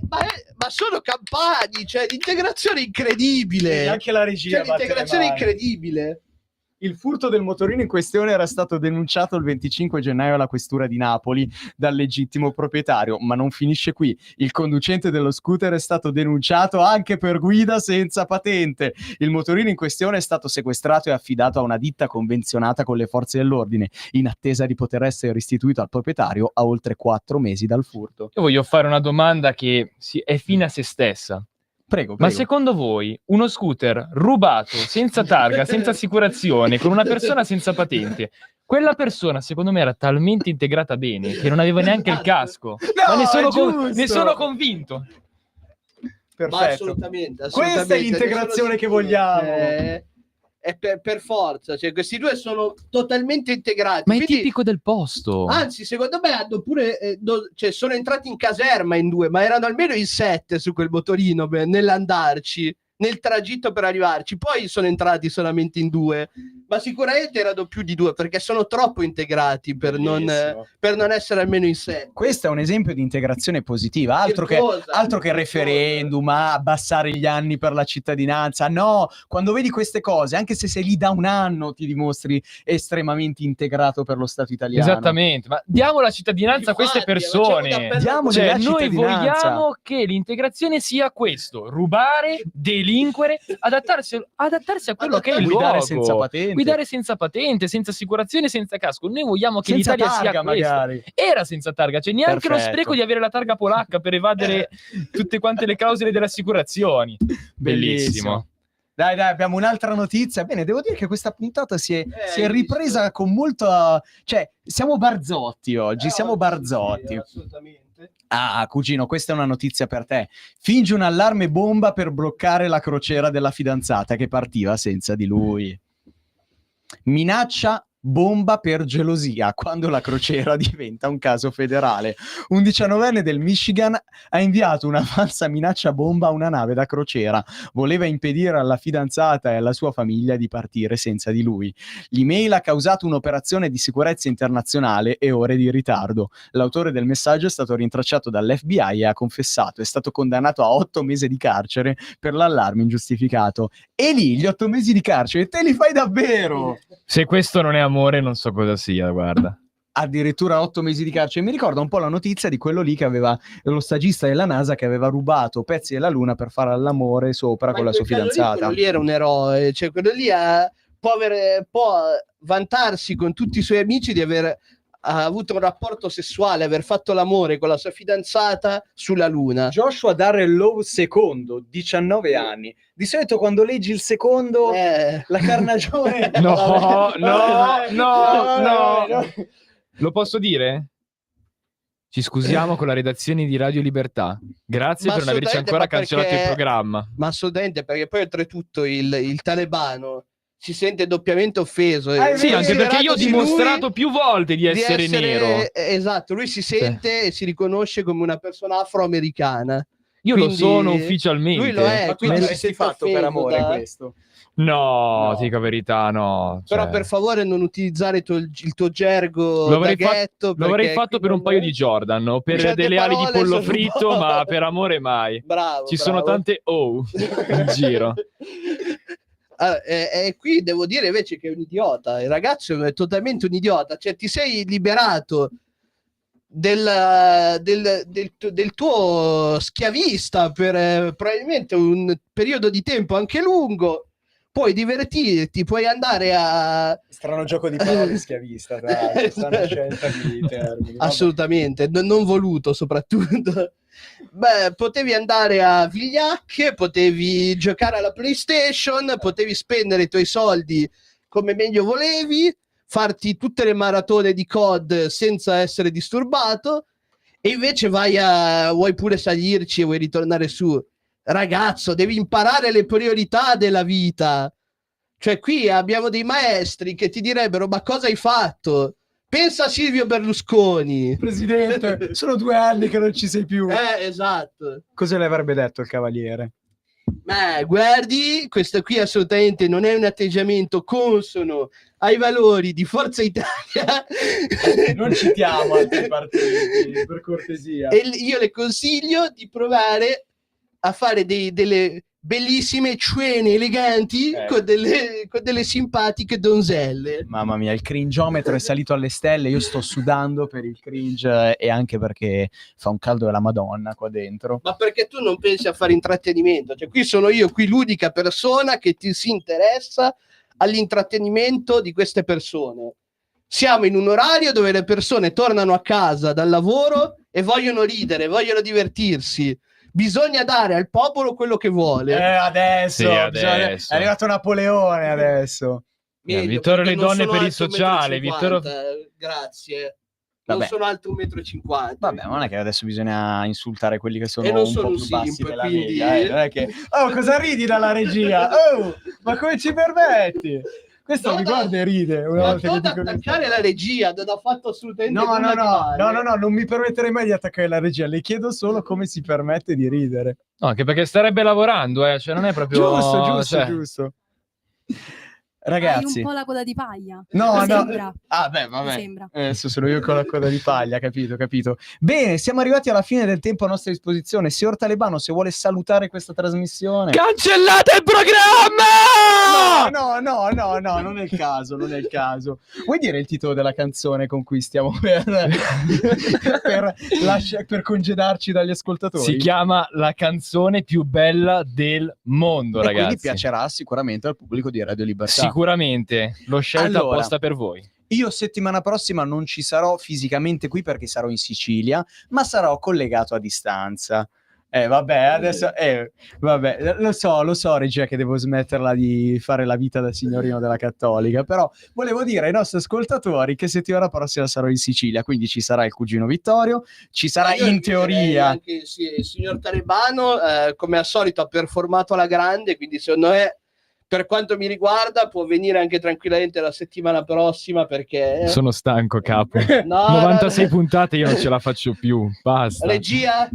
ma sono campani, cioè l'integrazione è incredibile. E anche la regia Cioè, l'integrazione è incredibile. Il furto del motorino in questione era stato denunciato il 25 gennaio alla questura di Napoli dal legittimo proprietario, ma non finisce qui. Il conducente dello scooter è stato denunciato anche per guida senza patente. Il motorino in questione è stato sequestrato e affidato a una ditta convenzionata con le forze dell'ordine, in attesa di poter essere restituito al proprietario a oltre 4 mesi dal furto. Io voglio fare una domanda che è fine a se stessa. Prego. Ma secondo voi uno scooter rubato, senza targa, senza assicurazione, con una persona senza patente, quella persona secondo me era talmente integrata bene che non aveva neanche il casco? No, ma ne sono convinto. Perfetto. Ma assolutamente. Questa è l'integrazione che vogliamo. È per forza, cioè questi due sono totalmente integrati. Ma è tipico del posto. Anzi, secondo me hanno pure cioè sono entrati in caserma in 2, ma erano almeno in 7 su quel motorino nell'andarci, nel tragitto per arrivarci. Poi sono entrati solamente in 2, ma sicuramente erano più di 2 perché sono troppo integrati per non essere almeno in 7. Questo è un esempio di integrazione positiva, altro che referendum, abbassare gli anni per la cittadinanza. No, quando vedi queste cose, anche se sei lì da un anno, ti dimostri estremamente integrato per lo Stato italiano. Esattamente, ma diamo la cittadinanza a queste persone. Cioè, noi vogliamo che l'integrazione sia questo: rubare, delinquere, adattarsi a quello che è il guidare luogo. senza patente. Guidare senza patente, senza assicurazione, senza casco. Noi vogliamo che Senza l'Italia targa, sia questo. magari. Era senza targa, cioè neanche lo Perfetto. spreco di avere la targa polacca per evadere tutte quante le clausole delle assicurazioni. Bellissimo. Dai, abbiamo un'altra notizia. Bene, devo dire che questa puntata si è ripresa con molta... Cioè, siamo Barzotti oggi, siamo Barzotti. Assolutamente. Ah, cugino, questa è una notizia per te. Finge un allarme bomba per bloccare la crociera della fidanzata che partiva senza di lui. Minaccia bomba per gelosia quando la crociera diventa un caso federale. Un 19enne del Michigan ha inviato una falsa minaccia bomba a una nave da crociera. Voleva impedire alla fidanzata e alla sua famiglia di partire senza di lui. L'email ha causato un'operazione di sicurezza internazionale e ore di ritardo. L'autore del messaggio è stato rintracciato dall'FBI e ha confessato. È stato condannato a 8 mesi di carcere per l'allarme ingiustificato. E lì gli 8 mesi di carcere te li fai davvero? Se questo non è amore, non so cosa sia, guarda. Addirittura 8 mesi di carcere. Mi ricorda un po' la notizia di quello lì che aveva lo stagista della NASA che aveva rubato pezzi della Luna per fare l'amore sopra con la sua fidanzata. Quello lì era un eroe, cioè quello lì può vantarsi con tutti i suoi amici di aver avuto un rapporto sessuale, aver fatto l'amore con la sua fidanzata sulla Luna. Joshua Darrell Lowe II, 19 anni. Di solito quando leggi il secondo, la carnagione... No. Lo posso dire? Ci scusiamo con la redazione di Radio Libertà. Grazie per non averci ancora cancellato il programma. Ma assolutamente, perché poi oltretutto il talebano si sente doppiamente offeso. Sì, anche perché io ho dimostrato più volte di essere nero. Esatto, lui si sente e si riconosce come una persona afroamericana. Io lo sono ufficialmente. Lui lo è, Ma quindi quindi si fatto per amore questo? No, dica verità, no. Però per favore non utilizzare il tuo gergo da ghetto. Lo avrei fatto per un paio di Jordan, o per delle ali di pollo fritto, ma per amore mai. Bravo. Ci sono tante in giro. E qui devo dire invece che è un idiota. Il ragazzo è totalmente un idiota. Cioè ti sei liberato del tuo schiavista per probabilmente un periodo di tempo anche lungo. Puoi divertirti, puoi andare a... Strano gioco di parole schiavista, strana scelta di termini. Assolutamente, non voluto soprattutto. Beh, potevi andare a vigliacche, potevi giocare alla PlayStation, potevi spendere i tuoi soldi come meglio volevi, farti tutte le maratone di COD senza essere disturbato E invece vuoi pure salirci e vuoi ritornare su. Ragazzo, devi imparare le priorità della vita. Cioè qui abbiamo dei maestri che ti direbbero: ma cosa hai fatto? Pensa a Silvio Berlusconi. Presidente, sono 2 anni che non ci sei più. Esatto. Cosa le avrebbe detto il cavaliere? Guardi, questo qui assolutamente non è un atteggiamento consono ai valori di Forza Italia. Non citiamo altri partiti, per cortesia. E io le consiglio di provare a fare delle bellissime cene eleganti con delle simpatiche donzelle. Mamma mia, il cringeometro è salito alle stelle. Io sto sudando per il cringe e anche perché fa un caldo della Madonna qua dentro. Ma perché tu non pensi a fare intrattenimento? Cioè, qui sono io, qui l'unica persona che si interessa all'intrattenimento di queste persone. Siamo in un orario dove le persone tornano a casa dal lavoro e vogliono ridere, vogliono divertirsi. Bisogna dare al popolo quello che vuole. Adesso, adesso. È arrivato Napoleone adesso. Vittorio le donne per il sociale. Vittorio... Grazie. Vabbè. Non sono alto 1,50 m. Vabbè, ma non è che adesso bisogna insultare quelli che sono e non un sono po' un più bassi simp, della quindi... media. Non è che... Oh, cosa ridi dalla regia? Oh, ma come ci permetti? Questo mi guarda e ride. Ma non attaccare la regia, non ha fatto assolutamente nulla di male. No, non mi permetterei mai di attaccare la regia. Le chiedo solo come si permette di ridere. No, anche perché starebbe lavorando, cioè non è proprio... Giusto. Ragazzi, hai un po' la coda di paglia. No. Sembra. Ah, beh, vabbè. Sembra. Adesso sono io con la coda di paglia, capito. Bene, siamo arrivati alla fine del tempo a nostra disposizione. Signor Talebano, se vuole salutare questa trasmissione. Cancellate il programma! No, non è il caso. Vuoi dire il titolo della canzone con cui stiamo per congedarci dagli ascoltatori? Si chiama La canzone più bella del mondo, ragazzi. Quindi piacerà sicuramente al pubblico di Radio Libertà. Sicuramente, l'ho scelta apposta per voi. Io settimana prossima non ci sarò fisicamente qui perché sarò in Sicilia, ma sarò collegato a distanza. Lo so, regia, che devo smetterla di fare la vita da signorino della Cattolica, però volevo dire ai nostri ascoltatori che settimana prossima sarò in Sicilia, quindi ci sarà il cugino Vittorio, ci sarà in teoria anche il signor Talebano, come al solito ha performato alla grande, quindi secondo me, per quanto mi riguarda, può venire anche tranquillamente la settimana prossima, perché... Sono stanco, capo. 96 puntate io non ce la faccio più, basta. Regia,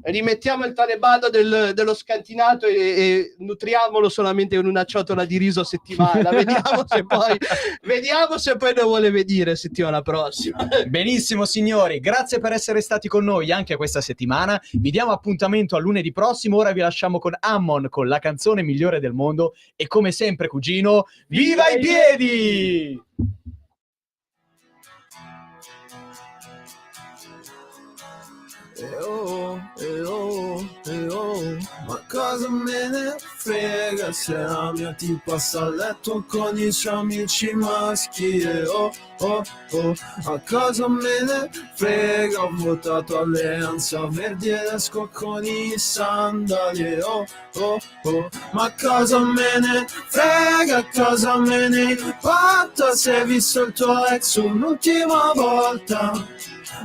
rimettiamo il Talebano dello scantinato e nutriamolo solamente con una ciotola di riso a settimana. Vediamo se poi lo vuole venire settimana prossima. Benissimo, signori, grazie per essere stati con noi anche questa settimana. Vi diamo appuntamento a lunedì prossimo. Ora vi lasciamo con Ammon, con la canzone migliore del mondo, e come sempre, cugino, viva i piedi! Ma cosa me ne frega se la mia tipa sta a letto con i suoi amici maschi? Ma cosa me ne frega, ho votato Alleanza Verdi ed esco con i sandali. Ma cosa me ne frega, cosa me ne importa se hai visto il tuo ex un'ultima volta?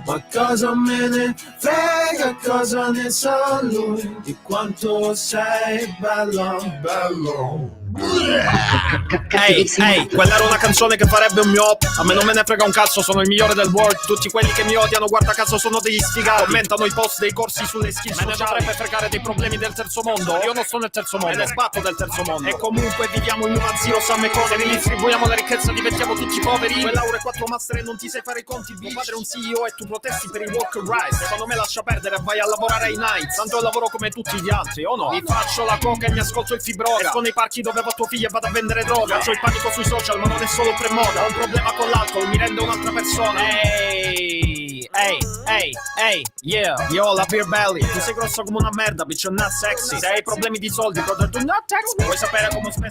Ma cosa me ne frega, cosa ne sa lui di quanto sei bello. Ehi, quella era una canzone che farebbe un mio op. A me non me ne frega un cazzo, sono il migliore del world. Tutti quelli che mi odiano, guarda caso, sono degli sfigati. Commentano i post dei corsi sulle skill sociali. Me ne dovrebbe fregare dei problemi del terzo mondo. Io non sono nel terzo mondo, me ne sbatto del terzo mondo. E comunque viviamo in una zero sum economy. Ridistribuiamo la ricchezza, diventiamo tutti poveri. Quella laurea 4 master e non ti sai fare i conti. Mio padre è un CEO e tu protesti per i worker rights. Secondo me lascia perdere, vai a lavorare ai nights. Tanto lavoro come tutti gli altri, o no? Mi faccio la coca e mi ascolto il fibroga. Esco nei parchi dove va tua figlia e vado a vendere droga. C'ho il panico sui social, ma non è solo pre-moda. Ho un problema con l'alcol, mi rende un'altra persona. Yeah. Io ho la beer belly. Tu sei grosso come una merda, bitch, you're not sexy. Se hai problemi di soldi, brother, do not text me. Vuoi sapere come ho speso